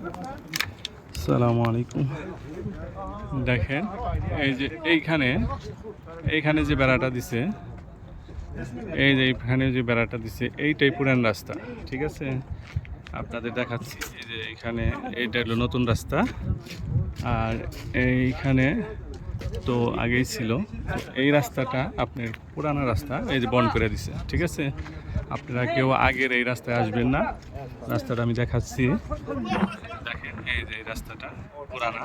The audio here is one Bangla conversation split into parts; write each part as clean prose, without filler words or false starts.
আসসালামু আলাইকুম। দেখেন এই যে এইখানে যে বেড়াটা দিছে, এই যে এইখানে যে বেড়াটা দিছে এইটাই পুরান রাস্তা। ঠিক আছে, আপনাদের দেখাচ্ছি। এই যে এইখানে এইটা হলো নতুন রাস্তা, আর এইখানে তো আগেই ছিল। তো এই রাস্তাটা আপনার পুরানো রাস্তা, এই যে বন্ধ করে দিছে। ঠিক আছে, আপনারা কেউ আগের এই রাস্তায় আসবেন না। রাস্তাটা আমি দেখাচ্ছি। দেখেন এই যে এই রাস্তাটা পুরানা,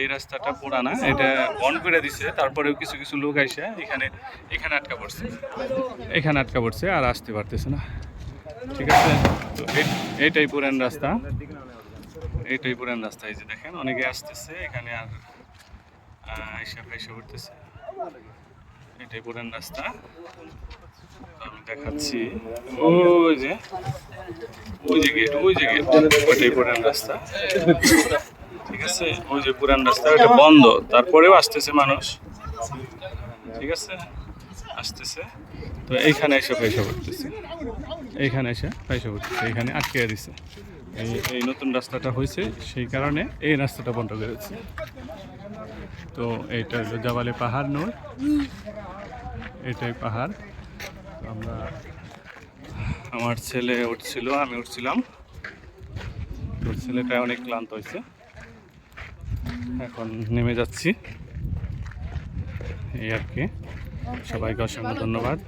এই রাস্তাটা পুরানা, এটা বন্ধ করে দিছে। তারপরেও কিছু কিছু লোক আইসে এখানে আটকা পড়ছে আর আসতে পারতেছে না। ঠিক আছে, তো এইটাই পুরান রাস্তা, এইটাই পুরান রাস্তা। এই যে দেখেন অনেকে আসতেছে এখানে আর এসে উঠতেছে। এটাই পুরান রাস্তা। তো আমি দেখাচ্ছি, ওই যে গেট, ওইটাই পুরান রাস্তা। ঠিক আছে, ওই যে পুরান রাস্তা, ওইটা বন্ধ, তারপরেও আসতেছে মানুষ। ঠিক আছে, আসতেছে। তো এইখানে এসে পয়সা করতেছে, এইখানে আটকে দিছে। এই নতুন রাস্তাটা হয়েছে, সেই কারণে এই রাস্তাটা বন্ধ করেছে। তো এইটা হলো জাবালে পাহাড় নয়, এটাই পাহাড়। আমার ছেলে উঠছিল, আমি উঠছিলাম। তোর ছেলেটা অনেক ক্লান্ত হয়েছে, এখন নেমে যাচ্ছি। এই আর কি। সবাইকে অসংখ্য ধন্যবাদ।